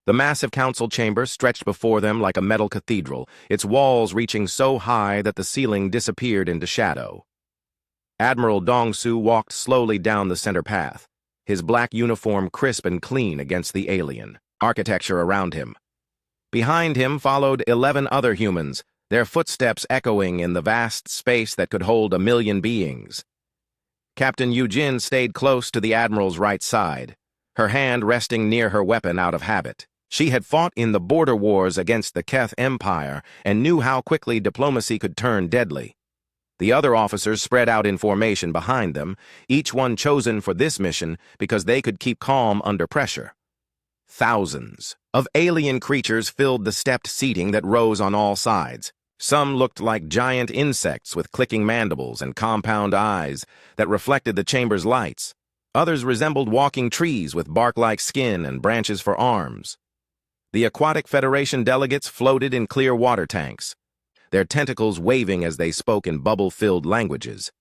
The massive council chamber stretched before them like a metal cathedral, its walls reaching so high that the ceiling disappeared into shadow. Admiral Dong-Su walked slowly down the center path, his black uniform crisp and clean against the alien architecture around him. Behind him followed 11 other humans, their footsteps echoing in the vast space that could hold 1,000,000 beings. Captain Yujin stayed close to the Admiral's right side, her hand resting near her weapon out of habit. She had fought in the border wars against the Keth Empire and knew how quickly diplomacy could turn deadly. The other officers spread out in formation behind them, each one chosen for this mission because they could keep calm under pressure. Thousands of alien creatures filled the stepped seating that rose on all sides. Some looked like giant insects with clicking mandibles and compound eyes that reflected the chamber's lights. Others resembled walking trees with bark-like skin and branches for arms. The Aquatic Federation delegates floated in clear water tanks, their tentacles waving as they spoke in bubble-filled languages.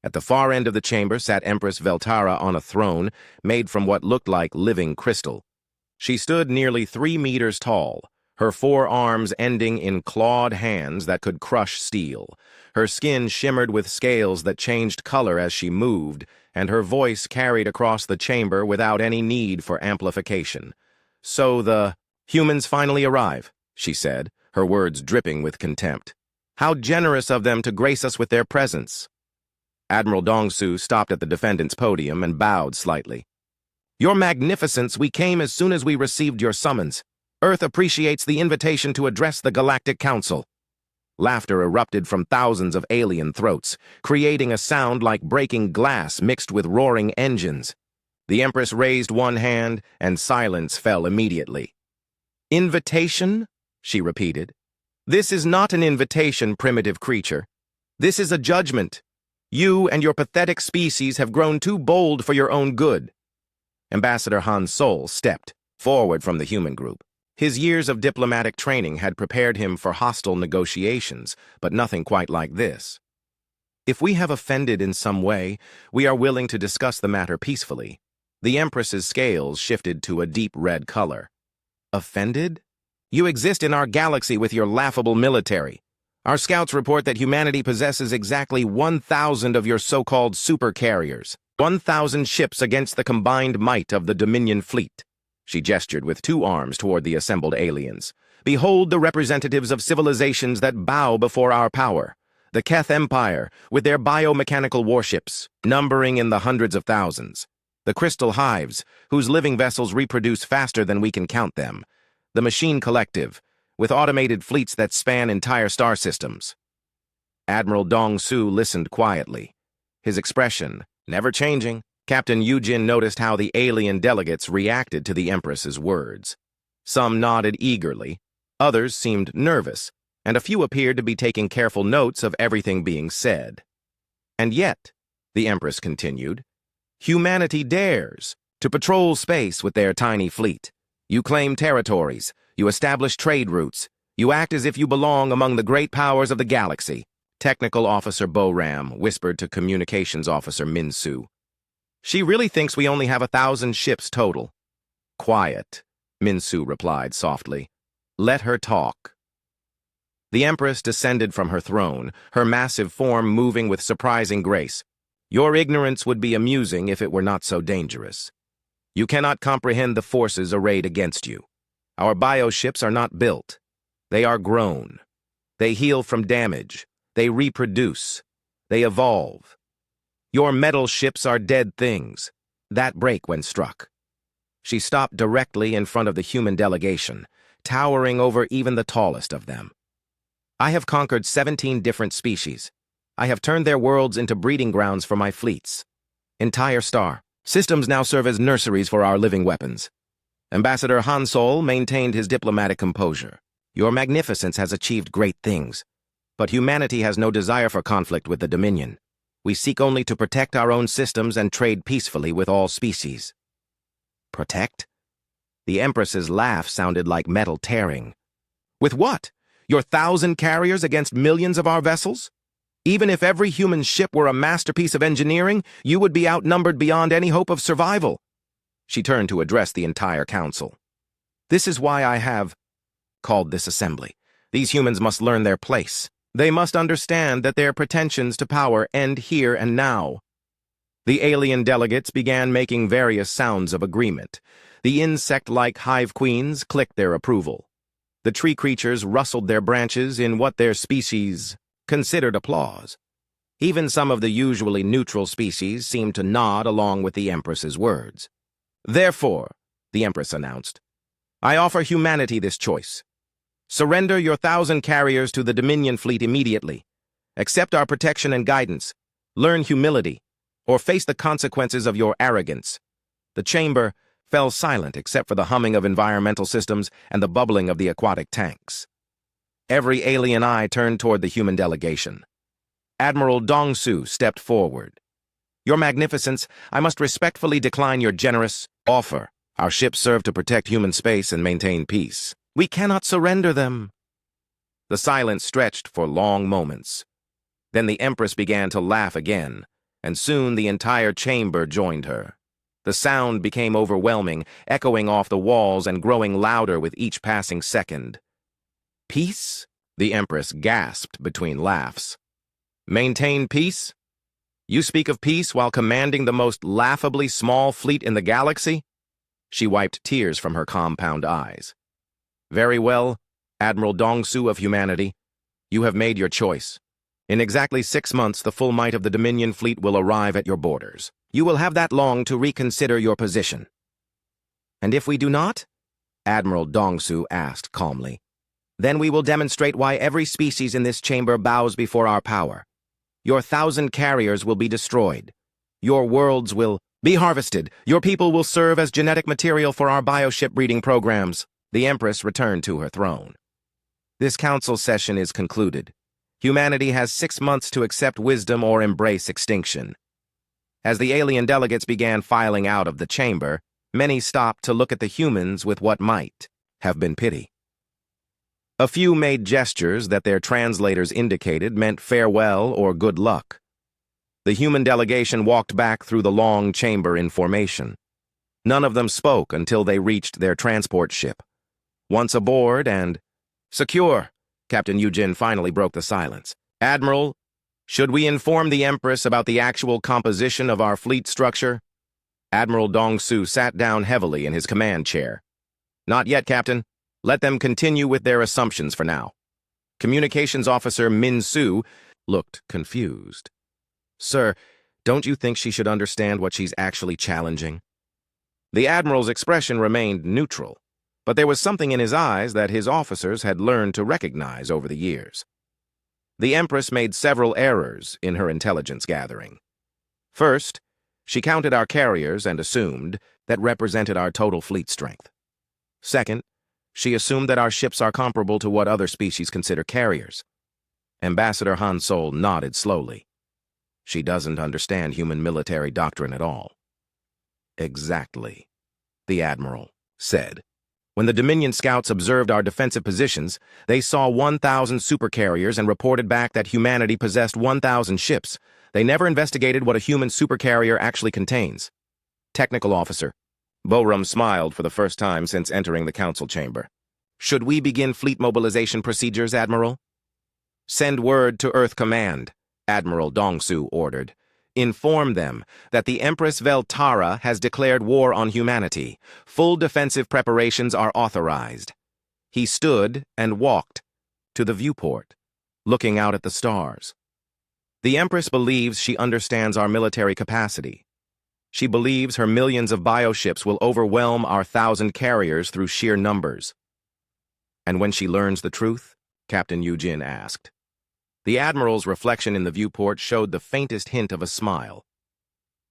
At the far end of the chamber sat Empress Veltara on a throne made from what looked like living crystal. She stood nearly 3 meters tall, her 4 arms ending in clawed hands that could crush steel. Her skin shimmered with scales that changed color as she moved, and her voice carried across the chamber without any need for amplification. "So the humans finally arrive," she said, her words dripping with contempt. "How generous of them to grace us with their presence." Admiral Dong-Su stopped at the defendant's podium and bowed slightly. "Your Magnificence, we came as soon as we received your summons. Earth appreciates the invitation to address the Galactic Council." Laughter erupted from thousands of alien throats, creating a sound like breaking glass mixed with roaring engines. The Empress raised one hand, and silence fell immediately. "Invitation?" she repeated. "This is not an invitation, primitive creature. This is a judgment. You and your pathetic species have grown too bold for your own good." Ambassador Han Sol stepped forward from the human group. His years of diplomatic training had prepared him for hostile negotiations, but nothing quite like this. "If we have offended in some way, we are willing to discuss the matter peacefully." The Empress's scales shifted to a deep red color. "Offended? You exist in our galaxy with your laughable military. Our scouts report that humanity possesses exactly 1,000 of your so-called supercarriers. 1,000 ships against the combined might of the Dominion fleet." She gestured with 2 arms toward the assembled aliens. "Behold the representatives of civilizations that bow before our power. The Keth Empire, with their biomechanical warships, numbering in the hundreds of thousands. The Crystal Hives, whose living vessels reproduce faster than we can count them. The Machine Collective, with automated fleets that span entire star systems." Admiral Dong-Su listened quietly, his expression never changing. Captain Yujin noticed how the alien delegates reacted to the Empress's words. Some nodded eagerly, others seemed nervous, and a few appeared to be taking careful notes of everything being said. "And yet," the Empress continued, "humanity dares to patrol space with their tiny fleet. You claim territories, you establish trade routes, you act as if you belong among the great powers of the galaxy." Technical Officer Bo-Ram whispered to Communications Officer Min-Su. "She really thinks we only have 1,000 ships total." "Quiet," Min-Su replied softly. "Let her talk." The Empress descended from her throne, her massive form moving with surprising grace. "Your ignorance would be amusing if it were not so dangerous. You cannot comprehend the forces arrayed against you. Our bioships are not built. They are grown. They heal from damage. They reproduce. They evolve. Your metal ships are dead things that break when struck." She stopped directly in front of the human delegation, towering over even the tallest of them. "I have conquered 17 different species. I have turned their worlds into breeding grounds for my fleets. Entire star systems now serve as nurseries for our living weapons." Ambassador Han Sol maintained his diplomatic composure. "Your Magnificence has achieved great things, but humanity has no desire for conflict with the Dominion. We seek only to protect our own systems and trade peacefully with all species." "Protect?" The Empress's laugh sounded like metal tearing. "With what? Your 1,000 carriers against millions of our vessels? Even if every human ship were a masterpiece of engineering, you would be outnumbered beyond any hope of survival." She turned to address the entire council. This is why I have called this assembly. These humans must learn their place. They must understand that their pretensions to power end here and now. The alien delegates began making various sounds of agreement. The insect-like hive queens clicked their approval. The tree creatures rustled their branches in what their species considered applause. Even some of the usually neutral species seemed to nod along with the Empress's words. Therefore, the Empress announced, I offer humanity this choice. Surrender your 1,000 carriers to the Dominion fleet immediately. Accept our protection and guidance. Learn humility, or face the consequences of your arrogance. The chamber fell silent except for the humming of environmental systems and the bubbling of the aquatic tanks. Every alien eye turned toward the human delegation. Admiral Dong-Su stepped forward. Your Magnificence, I must respectfully decline your generous offer. Our ships serve to protect human space and maintain peace. We cannot surrender them. The silence stretched for long moments. Then the Empress began to laugh again, and soon the entire chamber joined her. The sound became overwhelming, echoing off the walls and growing louder with each passing second. Peace? The Empress gasped between laughs. Maintain peace? You speak of peace while commanding the most laughably small fleet in the galaxy? She wiped tears from her compound eyes. Very well, Admiral Dong-Su of humanity. You have made your choice. In exactly 6 months, the full might of the Dominion fleet will arrive at your borders. You will have that long to reconsider your position. And if we do not? Admiral Dong-Su asked calmly. Then we will demonstrate why every species in this chamber bows before our power. Your 1,000 carriers will be destroyed. Your worlds will be harvested. Your people will serve as genetic material for our bioship breeding programs. The Empress returned to her throne. This council session is concluded. Humanity has 6 months to accept wisdom or embrace extinction. As the alien delegates began filing out of the chamber, many stopped to look at the humans with what might have been pity. A few made gestures that their translators indicated meant farewell or good luck. The human delegation walked back through the long chamber in formation. None of them spoke until they reached their transport ship. Once aboard and secure, Captain Yujin finally broke the silence. Admiral, should we inform the Empress about the actual composition of our fleet structure? Admiral Dong-Su sat down heavily in his command chair. Not yet, Captain. Let them continue with their assumptions for now. Communications Officer Min-Su looked confused. Sir, don't you think she should understand what she's actually challenging? The Admiral's expression remained neutral, but there was something in his eyes that his officers had learned to recognize over the years. The Empress made several errors in her intelligence gathering. First, she counted our carriers and assumed that represented our total fleet strength. Second, she assumed that our ships are comparable to what other species consider carriers. Ambassador Han Sol nodded slowly. She doesn't understand human military doctrine at all. Exactly, the Admiral said. When the Dominion scouts observed our defensive positions, they saw 1,000 supercarriers and reported back that humanity possessed 1,000 ships. They never investigated what a human supercarrier actually contains. Technical Officer. Borum smiled for the first time since entering the council chamber. Should we begin fleet mobilization procedures, Admiral? Send word to Earth Command, Admiral Dong-Su ordered. Inform them that the Empress Veltara has declared war on humanity. Full defensive preparations are authorized. He stood and walked to the viewport, looking out at the stars. The Empress believes she understands our military capacity. She believes her millions of bioships will overwhelm our 1,000 carriers through sheer numbers. And when she learns the truth? Captain Yujin asked. The Admiral's reflection in the viewport showed the faintest hint of a smile.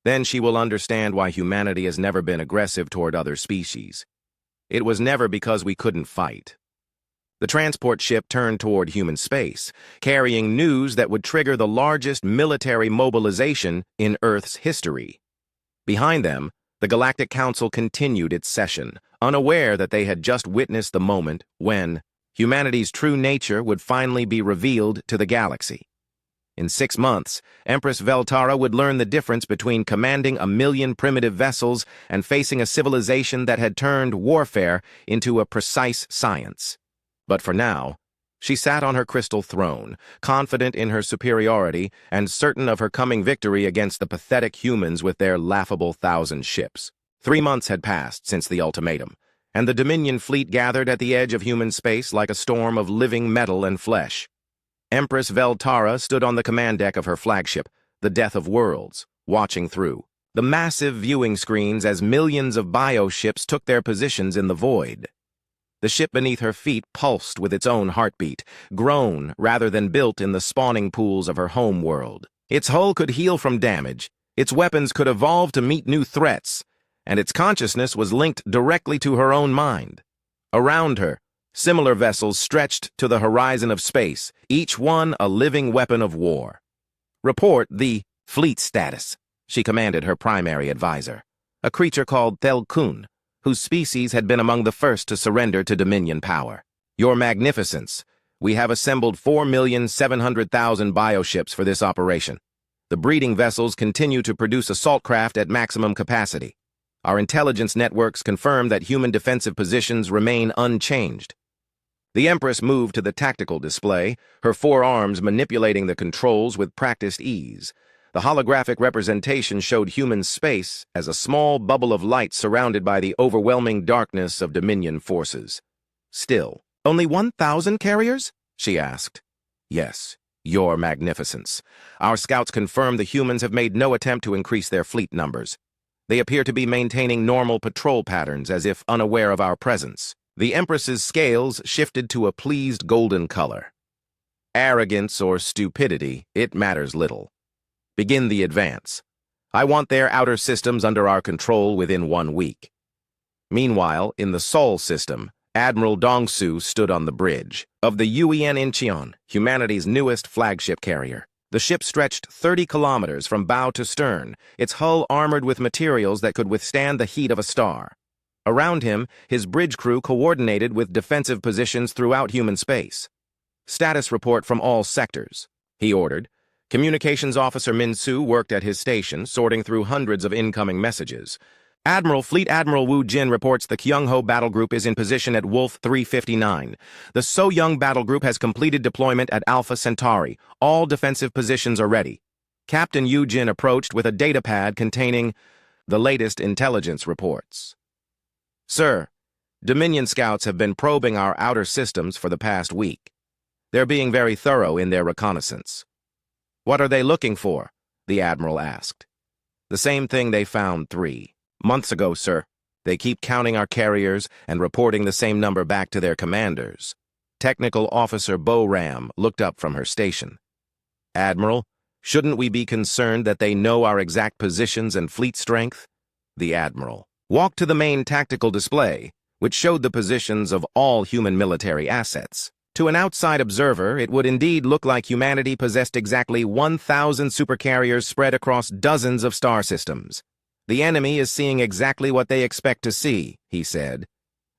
Then she will understand why humanity has never been aggressive toward other species. It was never because we couldn't fight. The transport ship turned toward human space, carrying news that would trigger the largest military mobilization in Earth's history. Behind them, the Galactic Council continued its session, unaware that they had just witnessed the moment when humanity's true nature would finally be revealed to the galaxy. In 6 months, Empress Veltara would learn the difference between commanding 1,000,000 primitive vessels and facing a civilization that had turned warfare into a precise science. But for now, she sat on her crystal throne, confident in her superiority and certain of her coming victory against the pathetic humans with their laughable 1,000 ships. 3 months had passed since the ultimatum, and the Dominion fleet gathered at the edge of human space like a storm of living metal and flesh. Empress Veltara stood on the command deck of her flagship, the Death of Worlds, watching through the massive viewing screens as millions of bioships took their positions in the void. The ship beneath her feet pulsed with its own heartbeat, grown rather than built in the spawning pools of her home world. Its hull could heal from damage, its weapons could evolve to meet new threats, and its consciousness was linked directly to her own mind. Around her, similar vessels stretched to the horizon of space, each one a living weapon of war. "Report the fleet status," she commanded her primary advisor, a creature called Thelkun, whose species had been among the first to surrender to Dominion power. "Your Magnificence, we have assembled 4,700,000 bioships for this operation. The breeding vessels continue to produce assault craft at maximum capacity. Our intelligence networks confirm that human defensive positions remain unchanged." The Empress moved to the tactical display, her 4 arms manipulating the controls with practiced ease. The holographic representation showed human space as a small bubble of light surrounded by the overwhelming darkness of Dominion forces. "Still, only 1,000 carriers?" she asked. "Yes, Your Magnificence. Our scouts confirm the humans have made no attempt to increase their fleet numbers. They appear to be maintaining normal patrol patterns as if unaware of our presence." The Empress's scales shifted to a pleased golden color. "Arrogance or stupidity, it matters little. Begin the advance. I want their outer systems under our control within 1 week." Meanwhile, in the Sol system, Admiral Dongsu stood on the bridge of the Yuan Incheon, humanity's newest flagship carrier. The ship stretched 30 kilometers from bow to stern, its hull armored with materials that could withstand the heat of a star. Around him, his bridge crew coordinated with defensive positions throughout human space. "Status report from all sectors," he ordered. Communications Officer Min Su worked at his station, sorting through hundreds of incoming messages. Fleet Admiral Wu Jin reports the Kyungho battle group is in position at Wolf 359. The So-Young battle group has completed deployment at Alpha Centauri. All defensive positions are ready. Captain Yu Jin approached with a datapad containing the latest intelligence reports. "Sir, Dominion scouts have been probing our outer systems for the past week. They're being very thorough in their reconnaissance." "What are they looking for?" the Admiral asked. "The same thing they found 3 months ago, sir. They keep counting our carriers and reporting the same number back to their commanders." Technical Officer Bo Ram looked up from her station. "Admiral, shouldn't we be concerned that they know our exact positions and fleet strength?" The Admiral walked to the main tactical display, which showed the positions of all human military assets. To an outside observer, it would indeed look like humanity possessed exactly 1,000 supercarriers spread across dozens of star systems. "The enemy is seeing exactly what they expect to see," he said.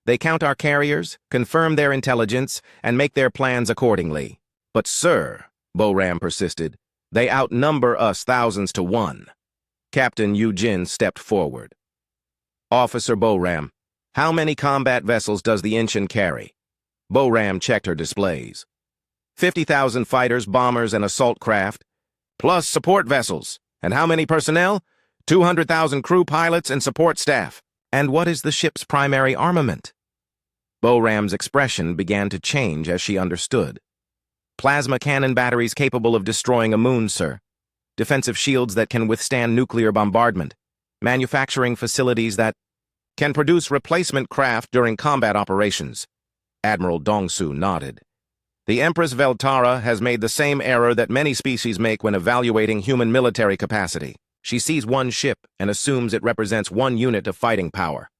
"They count our carriers, confirm their intelligence, and make their plans accordingly." "But sir," Bo Ram persisted, "they outnumber us thousands to 1. Captain Yu Jin stepped forward. "Officer Bo Ram, how many combat vessels does the Incheon carry?" Bo Ram checked her displays. 50,000 fighters, bombers, and assault craft, plus support vessels. And how many personnel? 200,000 crew, pilots, and support staff. "And what is the ship's primary armament?" Bo Ram's expression began to change as she understood. "Plasma cannon batteries capable of destroying a moon, sir. Defensive shields that can withstand nuclear bombardment. Manufacturing facilities that can produce replacement craft during combat operations." Admiral Dongsu nodded. "The Empress Veltara has made the same error that many species make when evaluating human military capacity. She sees one ship and assumes it represents one unit of fighting power."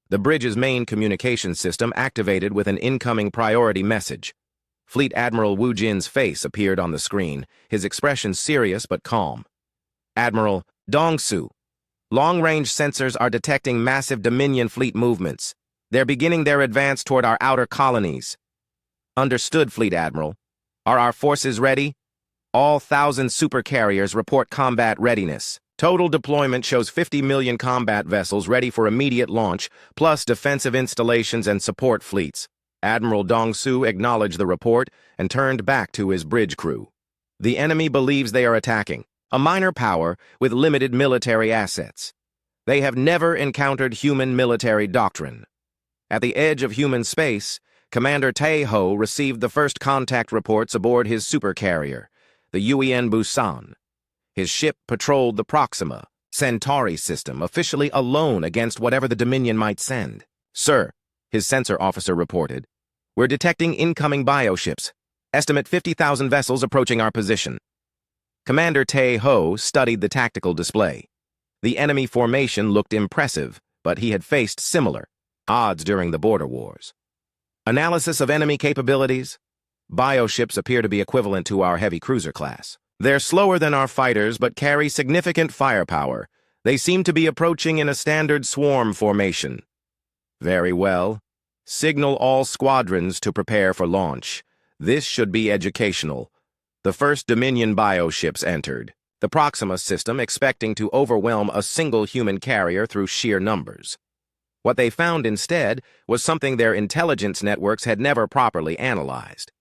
The bridge's main communication system activated with an incoming priority message. Fleet Admiral Wu Jin's face appeared on the screen, his expression serious but calm. "Admiral Dongsu, long-range sensors are detecting massive Dominion fleet movements. They're beginning their advance toward our outer colonies." "Understood, Fleet Admiral. Are our forces ready?" All 1,000 supercarriers report combat readiness. Total deployment shows 50 million combat vessels ready for immediate launch, plus defensive installations and support fleets. Admiral Dong-Su acknowledged the report and turned back to his bridge crew. The enemy believes they are attacking, a minor power with limited military assets. They have never encountered human military doctrine. At the edge of human space, Commander Tae-ho received the first contact reports aboard his supercarrier, the Yuan Busan. His ship patrolled the Proxima Centauri system, officially alone against whatever the Dominion might send. "Sir," his sensor officer reported, "we're detecting incoming bioships. Estimate 50,000 vessels approaching our position." Commander Tae-ho studied the tactical display. The enemy formation looked impressive, but he had faced similar odds during the border wars. Analysis of enemy capabilities. Bioships appear to be equivalent to our heavy cruiser class. They're slower than our fighters, but carry significant firepower. They seem to be approaching in a standard swarm formation. Very well. Signal all squadrons to prepare for launch. This should be educational. The first Dominion bioships entered, the Proxima system expecting to overwhelm a single human carrier through sheer numbers. What they found instead was something their intelligence networks had never properly analyzed.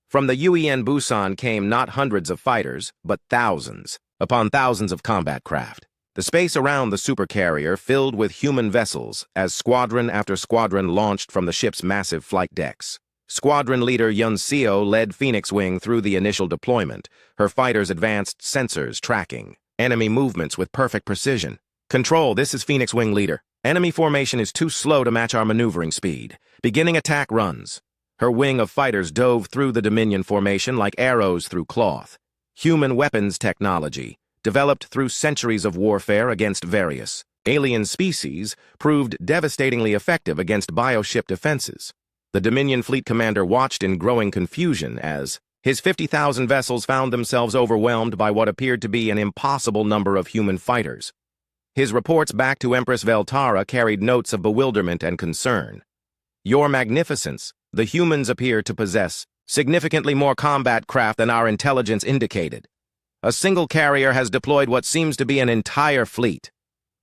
From the Yuan Busan came not hundreds of fighters, but thousands, upon thousands of combat craft. The space around the supercarrier filled with human vessels as squadron after squadron launched from the ship's massive flight decks. Squadron leader Yun Seo led Phoenix Wing through the initial deployment, her fighters advanced sensors tracking enemy movements with perfect precision. "Control, this is Phoenix Wing leader. Enemy formation is too slow to match our maneuvering speed. Beginning attack runs." Her wing of fighters dove through the Dominion formation like arrows through cloth. Human weapons technology, developed through centuries of warfare against various alien species, proved devastatingly effective against bioship defenses. The Dominion fleet commander watched in growing confusion as his 50,000 vessels found themselves overwhelmed by what appeared to be an impossible number of human fighters. His reports back to Empress Veltara carried notes of bewilderment and concern. "Your Magnificence, the humans appear to possess significantly more combat craft than our intelligence indicated. A single carrier has deployed what seems to be an entire fleet."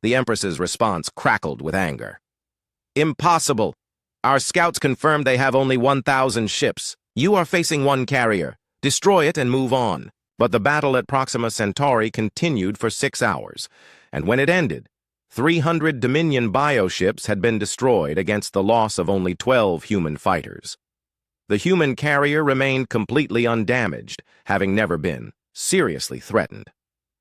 The Empress's response crackled with anger. "Impossible! Our scouts confirmed they have only 1,000 ships. You are facing one carrier. Destroy it and move on." But the battle at Proxima Centauri continued for 6 hours, and when it ended, 300 Dominion bioships had been destroyed against the loss of only 12 human fighters. The human carrier remained completely undamaged, having never been seriously threatened.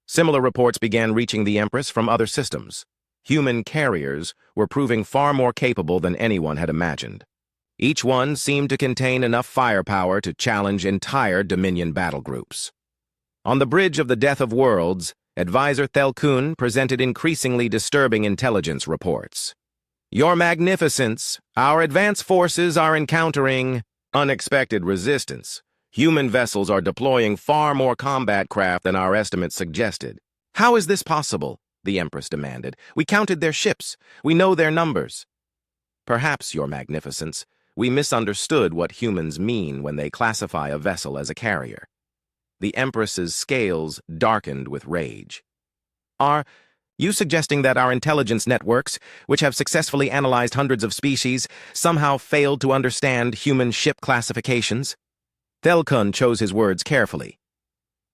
Similar reports began reaching the Empress from other systems. Human carriers were proving far more capable than anyone had imagined. Each one seemed to contain enough firepower to challenge entire Dominion battle groups. On the bridge of the Death of Worlds, Advisor Thelkun presented increasingly disturbing intelligence reports. "Your Magnificence, our advance forces are encountering unexpected resistance. Human vessels are deploying far more combat craft than our estimates suggested." "How is this possible?" the Empress demanded. "We counted their ships. We know their numbers." "Perhaps, Your Magnificence, we misunderstood what humans mean when they classify a vessel as a carrier." The Empress's scales darkened with rage. "Are you suggesting that our intelligence networks, which have successfully analyzed hundreds of species, somehow failed to understand human ship classifications?" Thelkun chose his words carefully.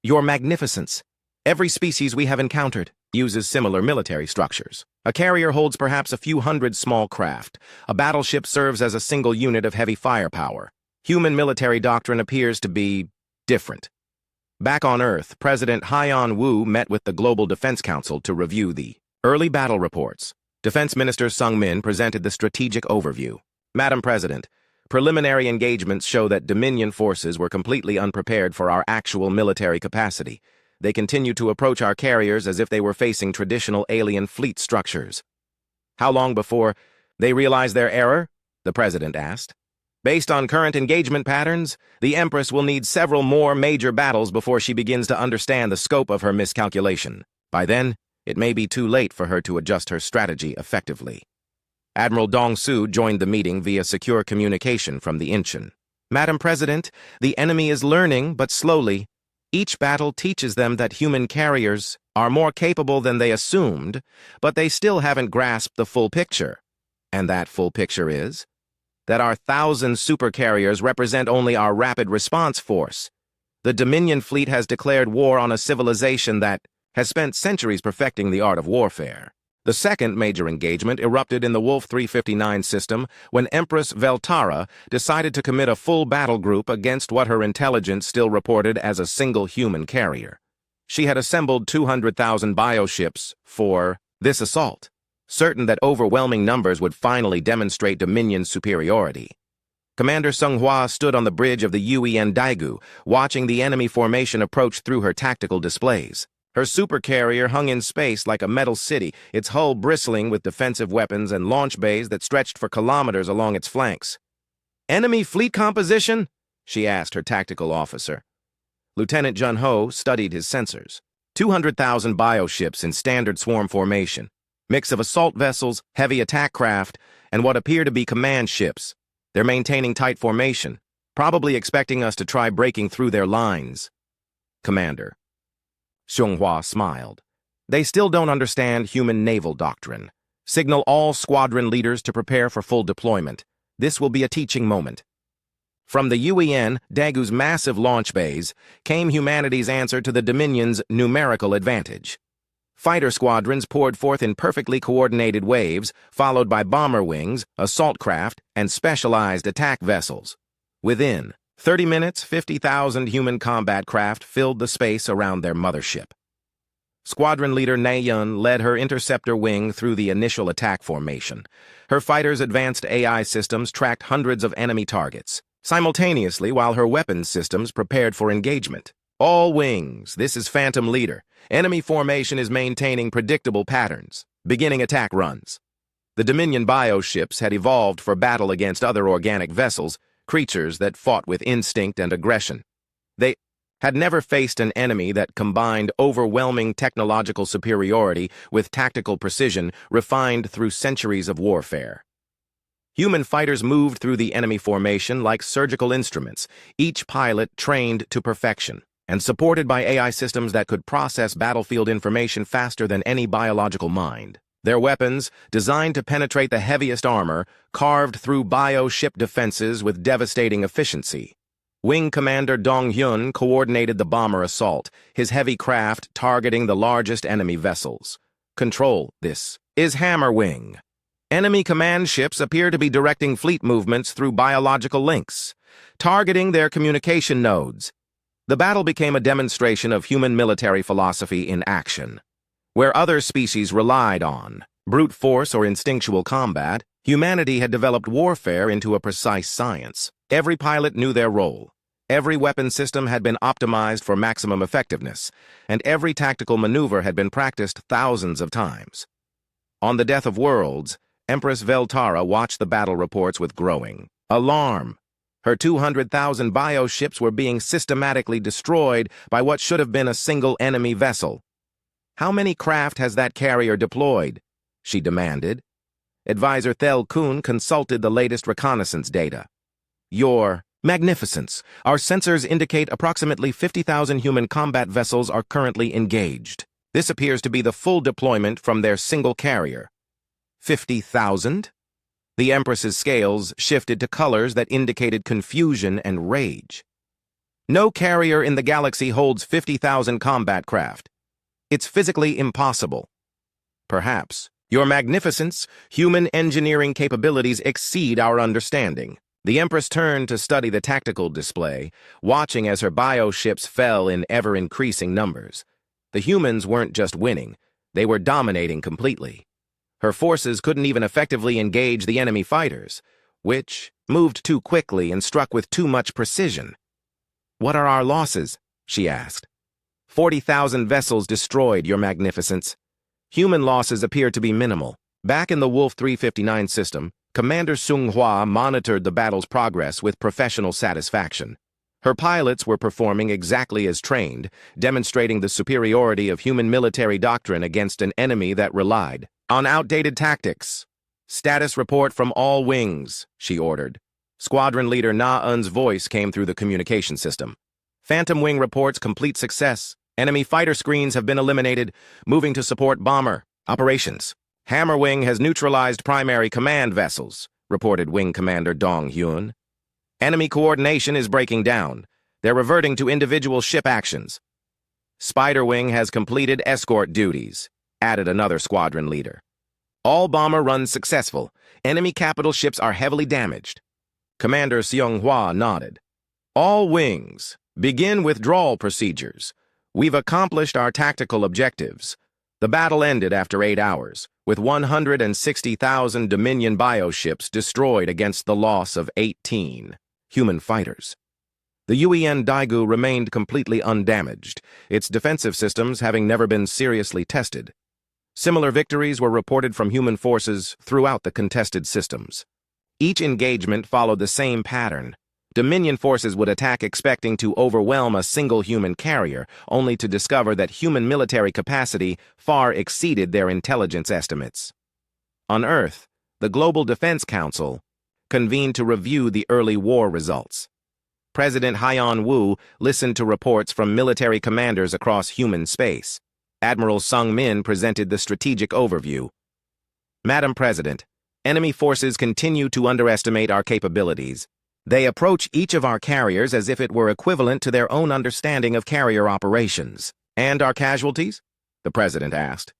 "Your Magnificence, every species we have encountered uses similar military structures. A carrier holds perhaps a few hundred small craft. A battleship serves as a single unit of heavy firepower. Human military doctrine appears to be different." Back on Earth, President Haiyan Wu met with the Global Defense Council to review the early battle reports. Defense Minister Sung Min presented the strategic overview. "Madam President, preliminary engagements show that Dominion forces were completely unprepared for our actual military capacity. They continue to approach our carriers as if they were facing traditional alien fleet structures." "How long before they realize their error?" the President asked. "Based on current engagement patterns, the Empress will need several more major battles before she begins to understand the scope of her miscalculation. By then, it may be too late for her to adjust her strategy effectively." Admiral Dong-Su joined the meeting via secure communication from the Incheon. "Madam President, the enemy is learning, but slowly. Each battle teaches them that human carriers are more capable than they assumed, but they still haven't grasped the full picture. And that full picture is that our 1,000 supercarriers represent only our rapid response force. The Dominion fleet has declared war on a civilization that has spent centuries perfecting the art of warfare. The second major engagement erupted in the Wolf 359 system when Empress Veltara decided to commit a full battle group against what her intelligence still reported as a single human carrier. She had assembled 200,000 bioships for this assault, certain that overwhelming numbers would finally demonstrate Dominion's superiority. Commander Sung Hwa stood on the bridge of the Uen Daegu, watching the enemy formation approach through her tactical displays. Her supercarrier hung in space like a metal city, its hull bristling with defensive weapons and launch bays that stretched for kilometers along its flanks. "Enemy fleet composition?" she asked her tactical officer. Lieutenant Jun Ho studied his sensors. 200,000 bioships in standard swarm formation, mix of assault vessels, heavy attack craft, and what appear to be command ships. They're maintaining tight formation, probably expecting us to try breaking through their lines. Commander. Xionghua smiled. They still don't understand human naval doctrine. Signal all squadron leaders to prepare for full deployment. This will be a teaching moment. From the Uen Daegu's massive launch bays came humanity's answer to the Dominion's numerical advantage. Fighter squadrons poured forth in perfectly coordinated waves, followed by bomber wings, assault craft, and specialized attack vessels. Within 30 minutes, 50,000 human combat craft filled the space around their mothership. Squadron leader Naeun led her interceptor wing through the initial attack formation. Her fighters' advanced AI systems tracked hundreds of enemy targets, simultaneously while her weapons systems prepared for engagement. All wings, this is Phantom Leader. Enemy formation is maintaining predictable patterns, beginning attack runs. The Dominion bioships had evolved for battle against other organic vessels, creatures that fought with instinct and aggression. They had never faced an enemy that combined overwhelming technological superiority with tactical precision refined through centuries of warfare. Human fighters moved through the enemy formation like surgical instruments, each pilot trained to perfection and supported by AI systems that could process battlefield information faster than any biological mind. Their weapons, designed to penetrate the heaviest armor, carved through bio-ship defenses with devastating efficiency. Wing Commander Dong Hyun coordinated the bomber assault, his heavy craft targeting the largest enemy vessels. Control, this is Hammer Wing. Enemy command ships appear to be directing fleet movements through biological links, targeting their communication nodes. The battle became a demonstration of human military philosophy in action. Where other species relied on brute force or instinctual combat, humanity had developed warfare into a precise science. Every pilot knew their role. Every weapon system had been optimized for maximum effectiveness, and every tactical maneuver had been practiced thousands of times. On the Death of Worlds, Empress Veltara watched the battle reports with growing alarm. Her 200,000 bioships were being systematically destroyed by what should have been a single enemy vessel. "How many craft has that carrier deployed?" she demanded. Advisor Thel Kun consulted the latest reconnaissance data. "Your Magnificence, our sensors indicate approximately 50,000 human combat vessels are currently engaged. This appears to be the full deployment from their single carrier." 50,000? The Empress's scales shifted to colors that indicated confusion and rage. "No carrier in the galaxy holds 50,000 combat craft. It's physically impossible." "Perhaps. Your Magnificence, human engineering capabilities exceed our understanding." The Empress turned to study the tactical display, watching as her bioships fell in ever-increasing numbers. The humans weren't just winning, they were dominating completely. Her forces couldn't even effectively engage the enemy fighters, which moved too quickly and struck with too much precision. "What are our losses?" she asked. 40,000 vessels destroyed, Your Magnificence." Human losses appear to be minimal. Back in the Wolf 359 system, Commander Sung Hwa monitored the battle's progress with professional satisfaction. Her pilots were performing exactly as trained, demonstrating the superiority of human military doctrine against an enemy that relied on outdated tactics. "Status report from all wings," she ordered. Squadron leader Na Un's voice came through the communication system. Phantom Wing reports complete success. Enemy fighter screens have been eliminated, moving to support bomber operations. Hammer Wing has neutralized primary command vessels, reported Wing Commander Dong Hyun. Enemy coordination is breaking down. They're reverting to individual ship actions. Spider Wing has completed escort duties, added another squadron leader. All bomber runs successful. Enemy capital ships are heavily damaged. Commander Seonghwa nodded. All wings, begin withdrawal procedures. We've accomplished our tactical objectives. The battle ended after 8 hours, with 160,000 Dominion bioships destroyed against the loss of 18 human fighters. The UEN Daegu remained completely undamaged, its defensive systems having never been seriously tested. Similar victories were reported from human forces throughout the contested systems. Each engagement followed the same pattern. Dominion forces would attack expecting to overwhelm a single human carrier, only to discover that human military capacity far exceeded their intelligence estimates. On Earth, the Global Defense Council convened to review the early war results. President Hyeon Woo listened to reports from military commanders across human space. Admiral Sung Min presented the strategic overview. Madam President, enemy forces continue to underestimate our capabilities. They approach each of our carriers as if it were equivalent to their own understanding of carrier operations. And our casualties? The President asked.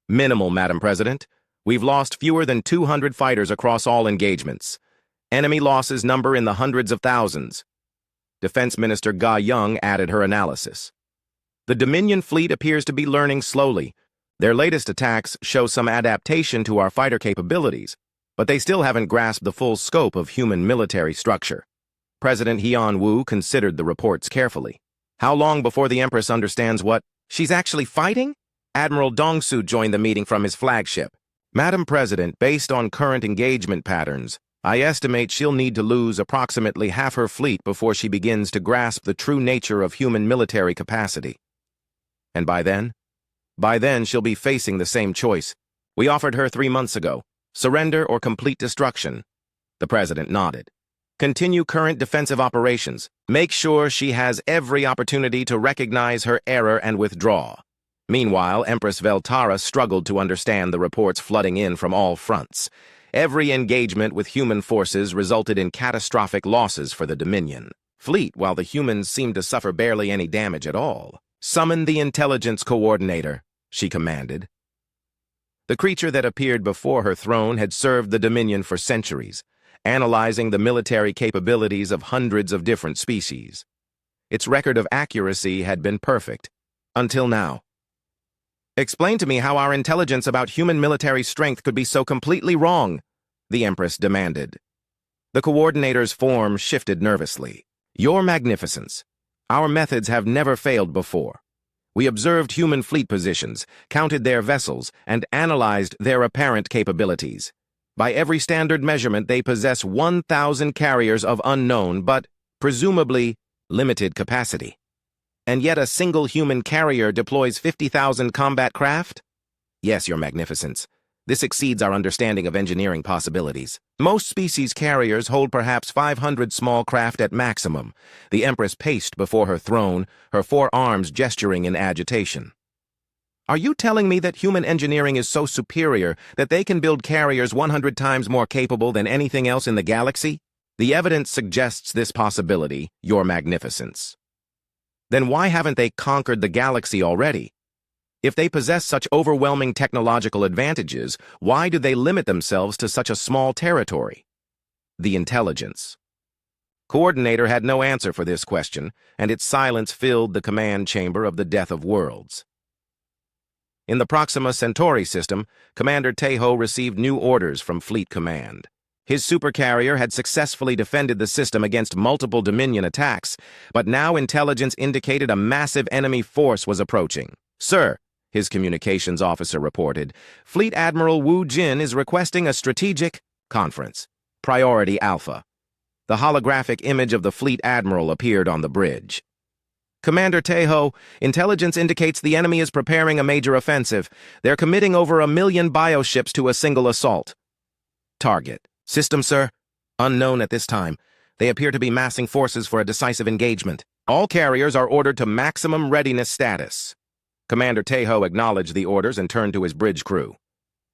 Minimal, Madam President. We've lost fewer than 200 fighters across all engagements. Enemy losses number in the hundreds of thousands. Defense Minister Ga Young added her analysis. The Dominion fleet appears to be learning slowly. Their latest attacks show some adaptation to our fighter capabilities, but they still haven't grasped the full scope of human military structure. President Hyeon Woo considered the reports carefully. How long before the Empress understands what she's actually fighting? Admiral Dong-soo joined the meeting from his flagship. Madam President, based on current engagement patterns, I estimate she'll need to lose approximately half her fleet before she begins to grasp the true nature of human military capacity. And by then? By then, she'll be facing the same choice. We offered her 3 months ago. Surrender or complete destruction. The President nodded. Continue current defensive operations. Make sure she has every opportunity to recognize her error and withdraw. Meanwhile, Empress Veltara struggled to understand the reports flooding in from all fronts. Every engagement with human forces resulted in catastrophic losses for the Dominion fleet, while the humans seemed to suffer barely any damage at all. Summon the intelligence coordinator, she commanded. The creature that appeared before her throne had served the Dominion for centuries, analyzing the military capabilities of hundreds of different species. Its record of accuracy had been perfect, until now. Explain to me how our intelligence about human military strength could be so completely wrong, the Empress demanded. The coordinator's form shifted nervously. Your Magnificence, our methods have never failed before. We observed human fleet positions, counted their vessels, and analyzed their apparent capabilities. By every standard measurement, they possess 1,000 carriers of unknown but, presumably, limited capacity. And yet a single human carrier deploys 50,000 combat craft? Yes, Your Magnificence. This exceeds our understanding of engineering possibilities. Most species carriers hold perhaps 500 small craft at maximum. The Empress paced before her throne, her 4 arms gesturing in agitation. Are you telling me that human engineering is so superior that they can build carriers 100 times more capable than anything else in the galaxy? The evidence suggests this possibility, Your Magnificence. Then why haven't they conquered the galaxy already? If they possess such overwhelming technological advantages, why do they limit themselves to such a small territory? The intelligence. Coordinator had no answer for this question, and its silence filled the command chamber of the Death of Worlds. In the Proxima Centauri system, Commander Taeho received new orders from Fleet Command. His supercarrier had successfully defended the system against multiple Dominion attacks, but now intelligence indicated a massive enemy force was approaching. Sir, his communications officer reported, Fleet Admiral Wu Jin is requesting a strategic conference. Priority Alpha. The holographic image of the Fleet Admiral appeared on the bridge. Commander Taeho, intelligence indicates the enemy is preparing a major offensive. They're committing over 1 million bioships to a single assault. Target. System, sir? Unknown at this time. They appear to be massing forces for a decisive engagement. All carriers are ordered to maximum readiness status. Commander Tejo acknowledged the orders and turned to his bridge crew.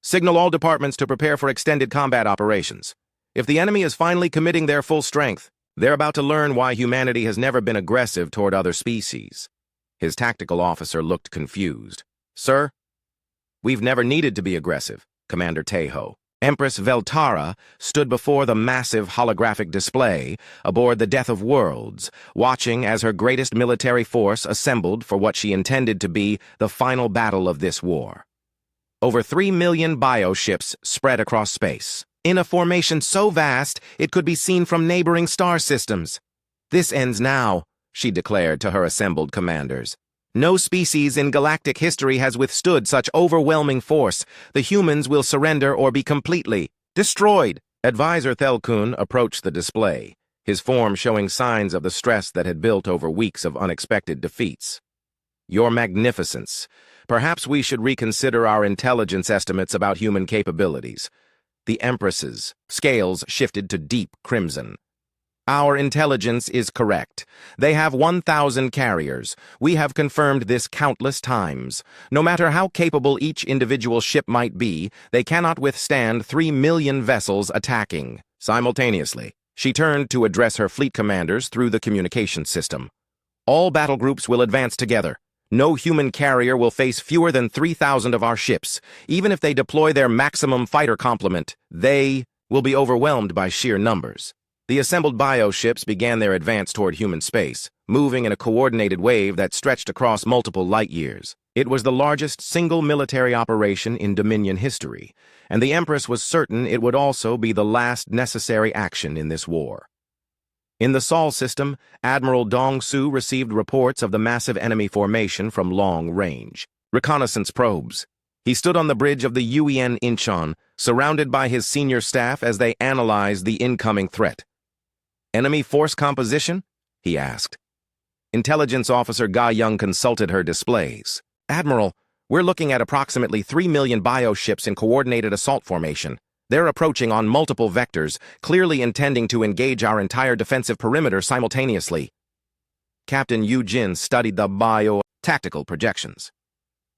Signal all departments to prepare for extended combat operations. If the enemy is finally committing their full strength, they're about to learn why humanity has never been aggressive toward other species. His tactical officer looked confused. Sir, we've never needed to be aggressive, Commander Tejo. Empress Veltara stood before the massive holographic display aboard the Death of Worlds, watching as her greatest military force assembled for what she intended to be the final battle of this war. Over 3 million bioships spread across space, in a formation so vast it could be seen from neighboring star systems. This ends now, she declared to her assembled commanders. No species in galactic history has withstood such overwhelming force. The humans will surrender or be completely destroyed. Advisor Thelkun approached the display, his form showing signs of the stress that had built over weeks of unexpected defeats. Your Magnificence, perhaps we should reconsider our intelligence estimates about human capabilities. The Empress's scales shifted to deep crimson. Our intelligence is correct. They have 1,000 carriers. We have confirmed this countless times. No matter how capable each individual ship might be, they cannot withstand 3 million vessels attacking simultaneously. She turned to address her fleet commanders through the communication system. All battle groups will advance together. No human carrier will face fewer than 3,000 of our ships. Even if they deploy their maximum fighter complement, they will be overwhelmed by sheer numbers. The assembled bioships began their advance toward human space, moving in a coordinated wave that stretched across multiple light years. It was the largest single military operation in Dominion history, and the Empress was certain it would also be the last necessary action in this war. In the Sol system, Admiral Dong Su received reports of the massive enemy formation from long range reconnaissance probes. He stood on the bridge of the UN Incheon, surrounded by his senior staff as they analyzed the incoming threat. Enemy force composition? He asked. Intelligence Officer Ga Young consulted her displays. Admiral, we're looking at approximately 3 million bioships in coordinated assault formation. They're approaching on multiple vectors, clearly intending to engage our entire defensive perimeter simultaneously. Captain Yu Jin studied the bio-tactical projections.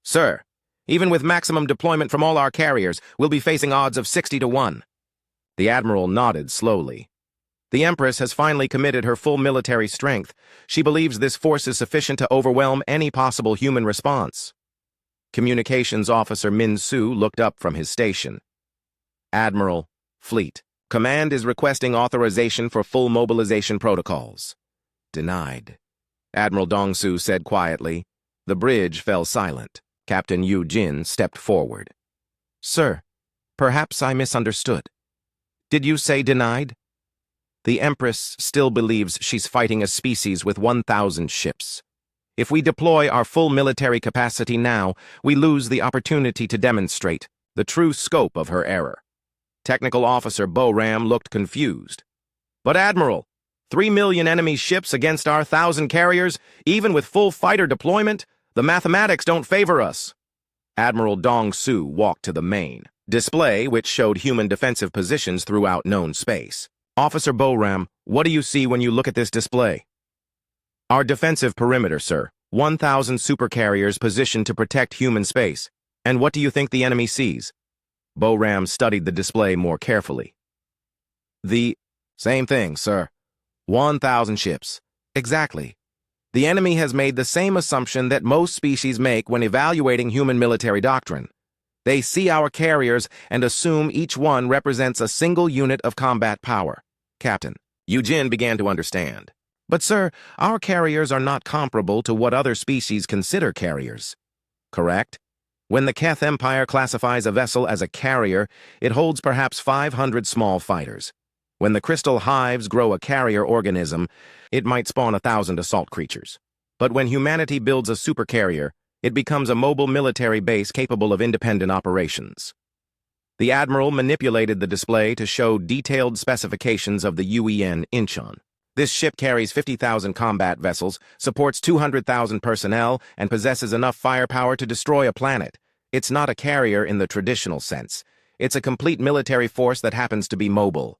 Sir, even with maximum deployment from all our carriers, we'll be facing odds of 60 to 1. The Admiral nodded slowly. The Empress has finally committed her full military strength. She believes this force is sufficient to overwhelm any possible human response. Communications Officer Min Su looked up from his station. Admiral, Fleet, Command is requesting authorization for full mobilization protocols. Denied. Admiral Dongsu said quietly. The bridge fell silent. Captain Yu Jin stepped forward. Sir, perhaps I misunderstood. Did you say denied? The Empress still believes she's fighting a species with 1,000 ships. If we deploy our full military capacity now, we lose the opportunity to demonstrate the true scope of her error. Technical Officer Bo Ram looked confused. But Admiral, 3 million enemy ships against our 1,000 carriers, even with full fighter deployment, the mathematics don't favor us. Admiral Dong Su walked to the main display, which showed human defensive positions throughout known space. Officer Boram, what do you see when you look at this display? Our defensive perimeter, sir. 1,000 supercarriers positioned to protect human space. And what do you think the enemy sees? Boram studied the display more carefully. The same thing, sir. 1,000 ships. Exactly. The enemy has made the same assumption that most species make when evaluating human military doctrine. They see our carriers and assume each one represents a single unit of combat power. Captain, Yu Jin began to understand. But sir, our carriers are not comparable to what other species consider carriers. Correct? When the Keth Empire classifies a vessel as a carrier, it holds perhaps 500 small fighters. When the crystal hives grow a carrier organism, it might spawn 1,000 assault creatures. But when humanity builds a supercarrier, it becomes a mobile military base capable of independent operations. The Admiral manipulated the display to show detailed specifications of the UN Incheon. This ship carries 50,000 combat vessels, supports 200,000 personnel, and possesses enough firepower to destroy a planet. It's not a carrier in the traditional sense. It's a complete military force that happens to be mobile.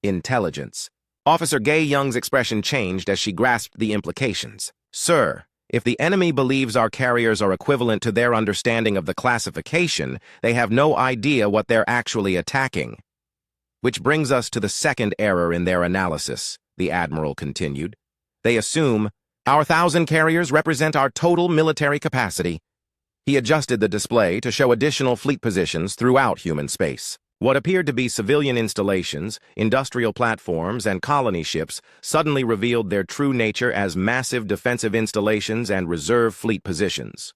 Intelligence. Officer Gay Young's expression changed as she grasped the implications. Sir, if the enemy believes our carriers are equivalent to their understanding of the classification, they have no idea what they're actually attacking. Which brings us to the second error in their analysis, the Admiral continued. They assume our 1,000 carriers represent our total military capacity. He adjusted the display to show additional fleet positions throughout human space. What appeared to be civilian installations, industrial platforms, and colony ships suddenly revealed their true nature as massive defensive installations and reserve fleet positions.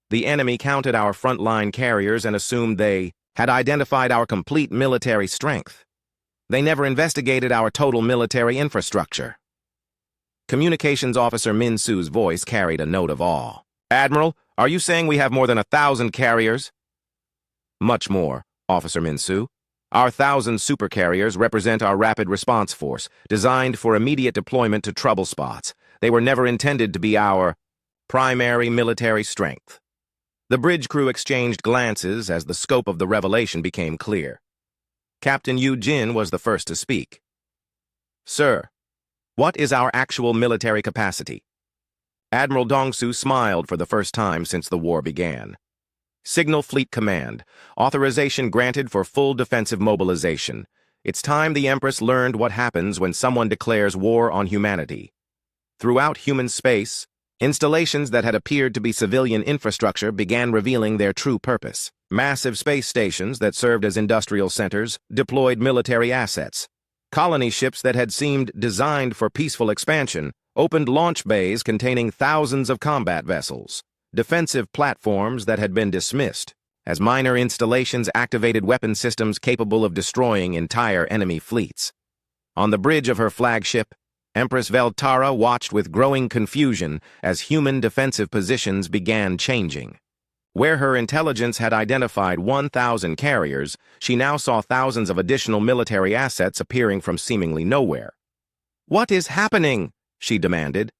The enemy counted our frontline carriers and assumed they had identified our complete military strength. They never investigated our total military infrastructure. Communications Officer Min Su's voice carried a note of awe. Admiral, are you saying we have more than 1,000 carriers? Much more, Officer Min Su. Our 1,000 supercarriers represent our rapid response force, designed for immediate deployment to trouble spots. They were never intended to be our primary military strength. The bridge crew exchanged glances as the scope of the revelation became clear. Captain Yu Jin was the first to speak. Sir, what is our actual military capacity? Admiral Dongsu smiled for the first time since the war began. Signal Fleet Command. Authorization granted for full defensive mobilization. It's time the Empress learned what happens when someone declares war on humanity. Throughout human space, installations that had appeared to be civilian infrastructure began revealing their true purpose. Massive space stations that served as industrial centers deployed military assets. Colony ships that had seemed designed for peaceful expansion opened launch bays containing thousands of combat vessels. Defensive platforms that had been dismissed, as minor installations activated weapon systems capable of destroying entire enemy fleets. On the bridge of her flagship, Empress Veltara watched with growing confusion as human defensive positions began changing. Where her intelligence had identified 1,000 carriers, she now saw thousands of additional military assets appearing from seemingly nowhere. What is happening? She demanded.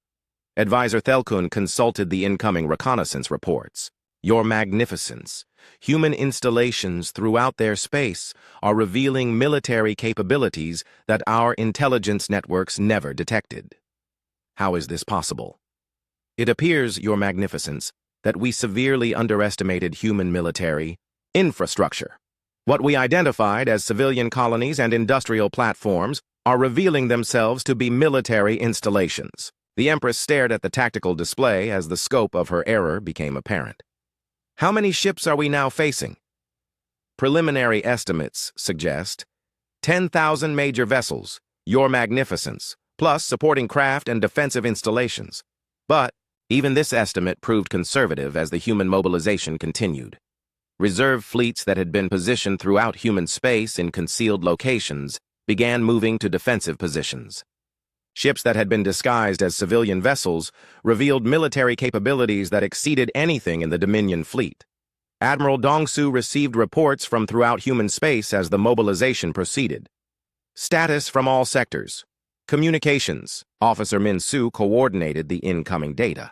Advisor Thelkun consulted the incoming reconnaissance reports. Your Magnificence, human installations throughout their space are revealing military capabilities that our intelligence networks never detected. How is this possible? It appears, Your Magnificence, that we severely underestimated human military infrastructure. What we identified as civilian colonies and industrial platforms are revealing themselves to be military installations. The Empress stared at the tactical display as the scope of her error became apparent. How many ships are we now facing? Preliminary estimates suggest 10,000 major vessels, Your Magnificence, plus supporting craft and defensive installations. But even this estimate proved conservative as the human mobilization continued. Reserve fleets that had been positioned throughout human space in concealed locations began moving to defensive positions. Ships that had been disguised as civilian vessels revealed military capabilities that exceeded anything in the Dominion fleet. Admiral Dongsu received reports from throughout human space as the mobilization proceeded. Status from all sectors. Communications. Officer Min Su coordinated the incoming data.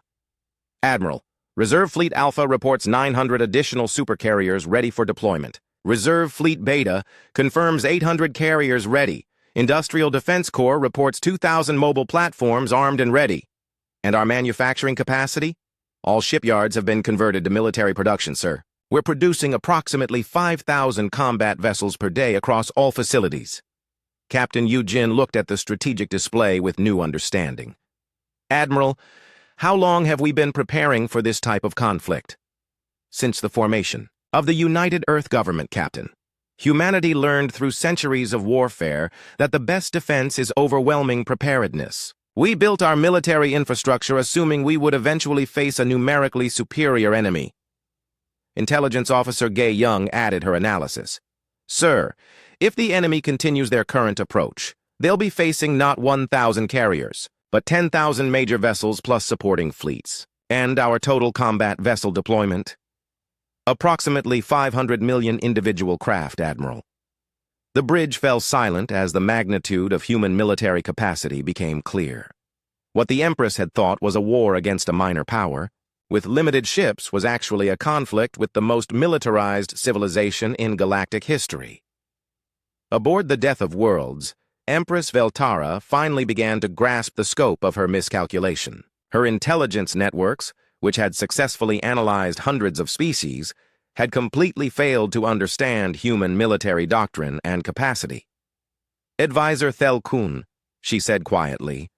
Admiral, Reserve Fleet Alpha reports 900 additional supercarriers ready for deployment. Reserve Fleet Beta confirms 800 carriers ready. Industrial Defense Corps reports 2,000 mobile platforms armed and ready. And our manufacturing capacity? All shipyards have been converted to military production, sir. We're producing approximately 5,000 combat vessels per day across all facilities. Captain Yu Jin looked at the strategic display with new understanding. Admiral, how long have we been preparing for this type of conflict? Since the formation of the United Earth Government, Captain. Humanity learned through centuries of warfare that the best defense is overwhelming preparedness. We built our military infrastructure assuming we would eventually face a numerically superior enemy. Intelligence Officer Gay Young added her analysis. Sir, if the enemy continues their current approach, they'll be facing not 1,000 carriers, but 10,000 major vessels plus supporting fleets. And our total combat vessel deployment? Approximately 500 million individual craft, Admiral. The bridge fell silent as the magnitude of human military capacity became clear. What the Empress had thought was a war against a minor power, with limited ships, was actually a conflict with the most militarized civilization in galactic history. Aboard the Death of Worlds, Empress Veltara finally began to grasp the scope of her miscalculation. Her intelligence networks, which had successfully analyzed hundreds of species, had completely failed to understand human military doctrine and capacity. "Advisor Thelkun," she said quietly,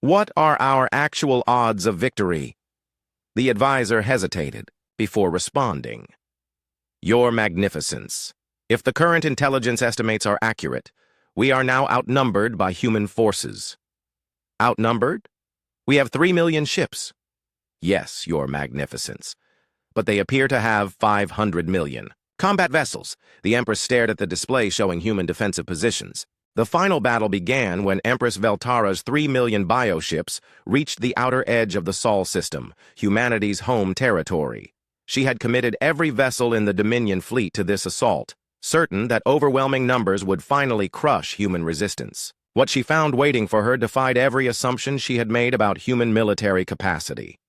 "what are our actual odds of victory?" The advisor hesitated before responding. "Your Magnificence, if the current intelligence estimates are accurate, we are now outnumbered by human forces." "Outnumbered? We have 3 million ships." "Yes, Your Magnificence, but they appear to have 500 million. Combat vessels." The Empress stared at the display showing human defensive positions. The final battle began when Empress Veltara's 3 million bioships reached the outer edge of the Sol system, humanity's home territory. She had committed every vessel in the Dominion fleet to this assault, certain that overwhelming numbers would finally crush human resistance. What she found waiting for her defied every assumption she had made about human military capacity.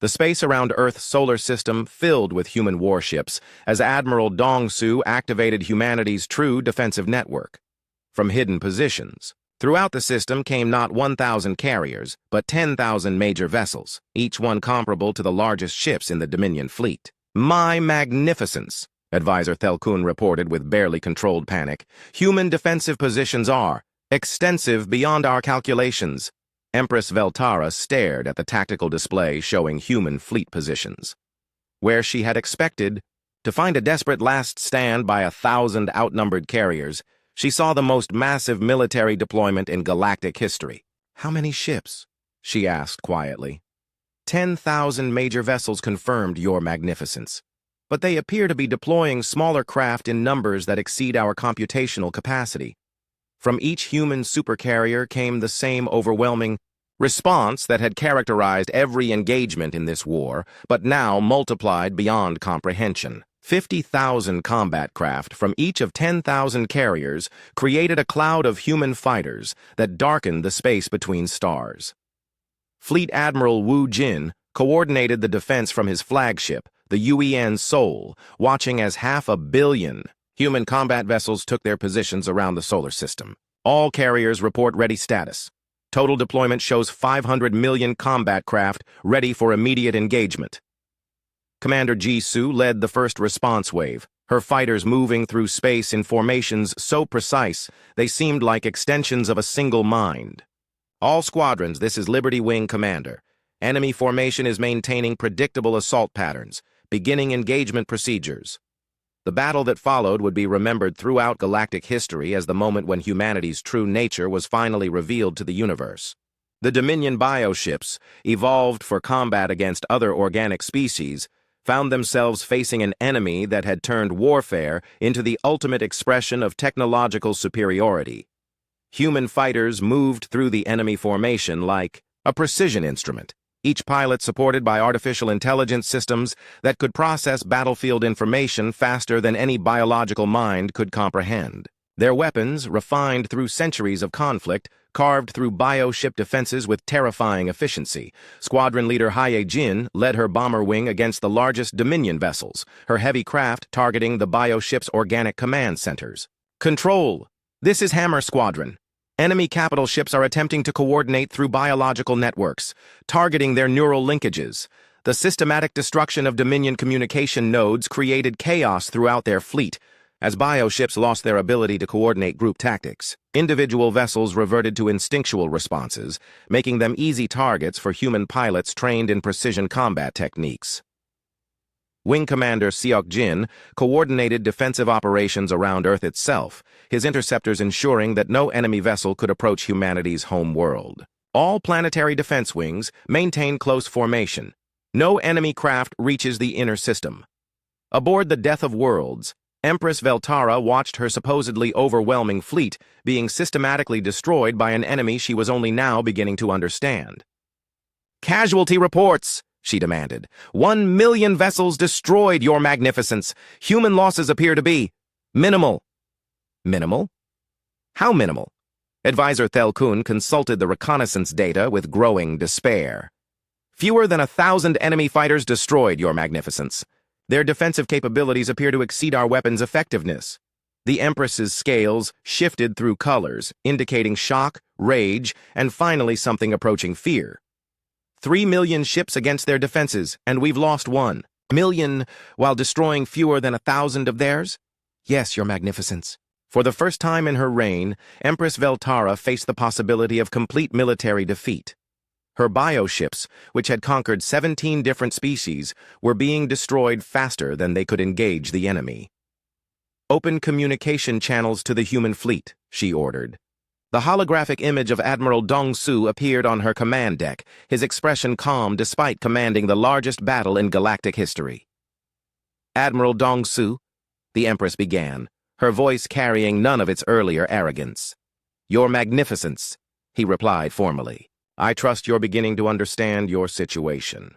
The space around Earth's solar system filled with human warships as Admiral Dongsu activated humanity's true defensive network. From hidden positions, throughout the system came not 1,000 carriers, but 10,000 major vessels, each one comparable to the largest ships in the Dominion fleet. "My Magnificence," Advisor Thelkun reported with barely controlled panic, "human defensive positions are extensive beyond our calculations." Empress Veltara stared at the tactical display showing human fleet positions. Where she had expected to find a desperate last stand by 1,000 outnumbered carriers, she saw the most massive military deployment in galactic history. "How many ships?" she asked quietly. 10,000 major vessels confirmed, Your Magnificence. But they appear to be deploying smaller craft in numbers that exceed our computational capacity. From each human supercarrier came the same overwhelming response that had characterized every engagement in this war, but now multiplied beyond comprehension. 50,000 combat craft from each of 10,000 carriers created a cloud of human fighters that darkened the space between stars. Fleet Admiral Wu Jin coordinated the defense from his flagship, the UEN Seoul, watching as 500 million human combat vessels took their positions around the solar system. All carriers report ready status. Total deployment shows 500 million combat craft ready for immediate engagement. Commander Jisoo led the first response wave, her fighters moving through space in formations so precise they seemed like extensions of a single mind. "All squadrons, this is Liberty Wing Commander. Enemy formation is maintaining predictable assault patterns, beginning engagement procedures." The battle that followed would be remembered throughout galactic history as the moment when humanity's true nature was finally revealed to the universe. The Dominion bioships, evolved for combat against other organic species, found themselves facing an enemy that had turned warfare into the ultimate expression of technological superiority. Human fighters moved through the enemy formation like a precision instrument, each pilot supported by artificial intelligence systems that could process battlefield information faster than any biological mind could comprehend. Their weapons, refined through centuries of conflict, carved through bioship defenses with terrifying efficiency. Squadron leader Haye Jin led her bomber wing against the largest Dominion vessels, her heavy craft targeting the bioship's organic command centers. "Control! This is Hammer Squadron. Enemy capital ships are attempting to coordinate through biological networks, targeting their neural linkages. The systematic destruction of Dominion communication nodes created chaos throughout their fleet, as bioships lost their ability to coordinate group tactics. Individual vessels reverted to instinctual responses, making them easy targets for human pilots trained in precision combat techniques." Wing Commander Seok Jin coordinated defensive operations around Earth itself, his interceptors ensuring that no enemy vessel could approach humanity's home world. All planetary defense wings maintain close formation. No enemy craft reaches the inner system. Aboard the Death of Worlds, Empress Veltara watched her supposedly overwhelming fleet being systematically destroyed by an enemy she was only now beginning to understand. "Casualty reports!" she demanded. 1 million vessels destroyed, Your Magnificence. Human losses appear to be minimal." "Minimal? How minimal?" Advisor Thelkun consulted the reconnaissance data with growing despair. "Fewer than 1,000 enemy fighters destroyed, Your Magnificence. Their defensive capabilities appear to exceed our weapons' effectiveness." The Empress's scales shifted through colors, indicating shock, rage, and finally something approaching fear. 3 million ships against their defenses, and we've lost 1 million while destroying fewer than 1,000 of theirs? Yes, Your Magnificence. For the first time in her reign, Empress Veltara faced the possibility of complete military defeat. Her bioships, which had conquered 17 different species, were being destroyed faster than they could engage the enemy. Open communication channels to the human fleet, she ordered. The holographic image of Admiral Dong-Su appeared on her command deck, his expression calm despite commanding the largest battle in galactic history. Admiral Dong-Su, the Empress began, her voice carrying none of its earlier arrogance. Your Magnificence, he replied formally. I trust you're beginning to understand your situation.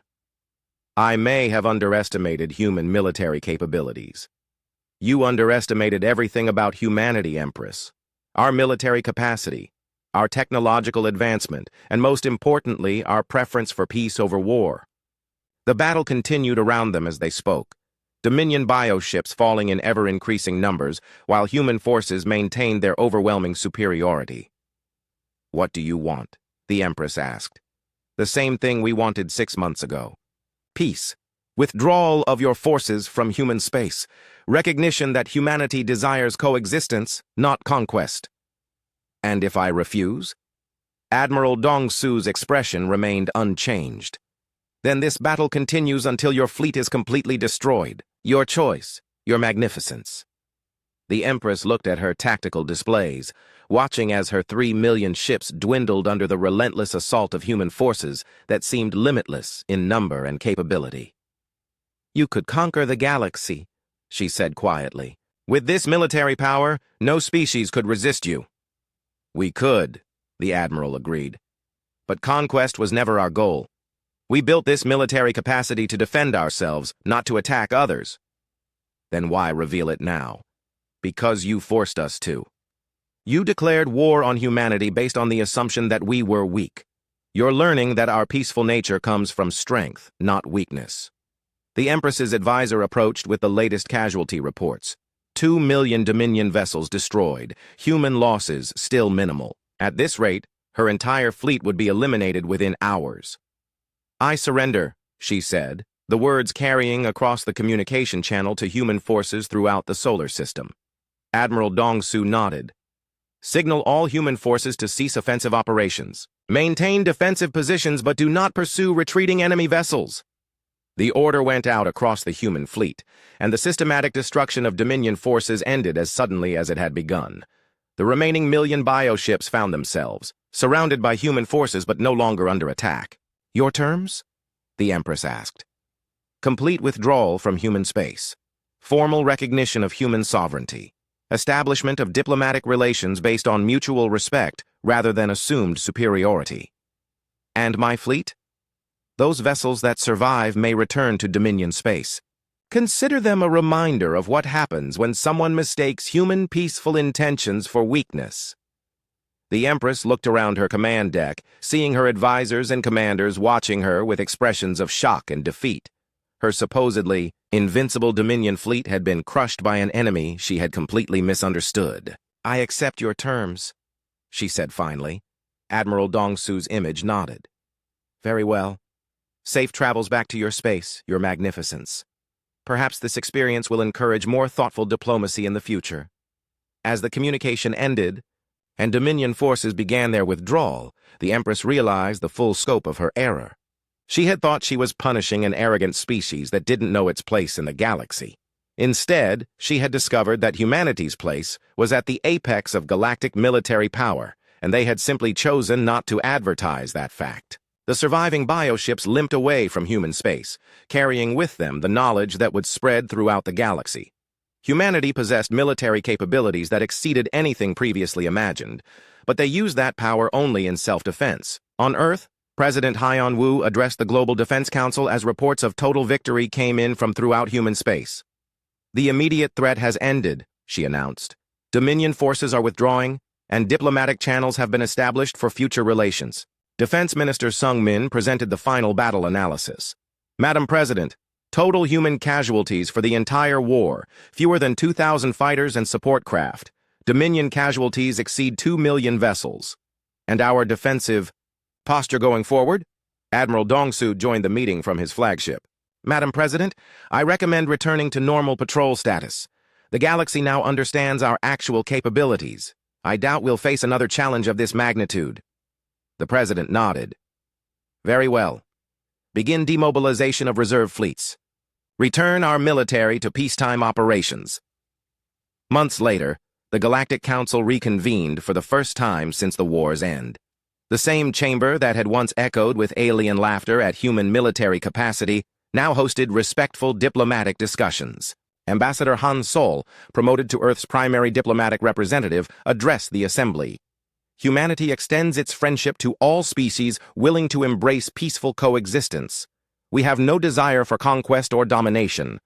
I may have underestimated human military capabilities. You underestimated everything about humanity, Empress. Our military capacity, our technological advancement, and most importantly, our preference for peace over war. The battle continued around them as they spoke, Dominion bioships falling in ever-increasing numbers, while human forces maintained their overwhelming superiority. What do you want? The Empress asked. The same thing we wanted 6 months ago. Peace. Withdrawal of your forces from human space. Recognition that humanity desires coexistence, not conquest. And if I refuse? Admiral Dong-Su's expression remained unchanged. Then this battle continues until your fleet is completely destroyed. Your choice, Your Magnificence. The Empress looked at her tactical displays, watching as her 3 million ships dwindled under the relentless assault of human forces that seemed limitless in number and capability. You could conquer the galaxy, she said quietly. With this military power, no species could resist you. We could, the Admiral agreed. But conquest was never our goal. We built this military capacity to defend ourselves, not to attack others. Then why reveal it now? Because you forced us to. You declared war on humanity based on the assumption that we were weak. You're learning that our peaceful nature comes from strength, not weakness. The Empress's advisor approached with the latest casualty reports. 2 million Dominion vessels destroyed, human losses still minimal. At this rate, her entire fleet would be eliminated within hours. I surrender, she said, the words carrying across the communication channel to human forces throughout the solar system. Admiral Dong-Su nodded. Signal all human forces to cease offensive operations. Maintain defensive positions but do not pursue retreating enemy vessels. The order went out across the human fleet, and the systematic destruction of Dominion forces ended as suddenly as it had begun. The remaining million bioships found themselves, surrounded by human forces but no longer under attack. Your terms? The Empress asked. Complete withdrawal from human space. Formal recognition of human sovereignty. Establishment of diplomatic relations based on mutual respect rather than assumed superiority. And my fleet? Those vessels that survive may return to Dominion space. Consider them a reminder of what happens when someone mistakes human peaceful intentions for weakness. The Empress looked around her command deck, seeing her advisors and commanders watching her with expressions of shock and defeat. Her supposedly invincible Dominion fleet had been crushed by an enemy she had completely misunderstood. I accept your terms, she said finally. Admiral Dong-Su's image nodded. Very well. Safe travels back to your space, Your Magnificence. Perhaps this experience will encourage more thoughtful diplomacy in the future. As the communication ended, and Dominion forces began their withdrawal, the Empress realized the full scope of her error. She had thought she was punishing an arrogant species that didn't know its place in the galaxy. Instead, she had discovered that humanity's place was at the apex of galactic military power, and they had simply chosen not to advertise that fact. The surviving bioships limped away from human space, carrying with them the knowledge that would spread throughout the galaxy. Humanity possessed military capabilities that exceeded anything previously imagined, but they used that power only in self-defense. On Earth, President Haiyan Wu addressed the Global Defense Council as reports of total victory came in from throughout human space. The immediate threat has ended, she announced. Dominion forces are withdrawing, and diplomatic channels have been established for future relations. Defense Minister Sung Min presented the final battle analysis. Madam President, Total human casualties for the entire war, fewer than 2,000 fighters and support craft. Dominion casualties exceed 2 million vessels. And our defensive posture going forward? Admiral Dongsu joined the meeting from his flagship. Madam President, I recommend returning to normal patrol status. The galaxy now understands our actual capabilities. I doubt we'll face another challenge of this magnitude. The President nodded. Very well. Begin demobilization of reserve fleets. Return our military to peacetime operations. Months later, the Galactic Council reconvened for the first time since the war's end. The same chamber that had once echoed with alien laughter at human military capacity now hosted respectful diplomatic discussions. Ambassador Han Sol, promoted to Earth's primary diplomatic representative, addressed the assembly. Humanity extends its friendship to all species willing to embrace peaceful coexistence. We have no desire for conquest or domination.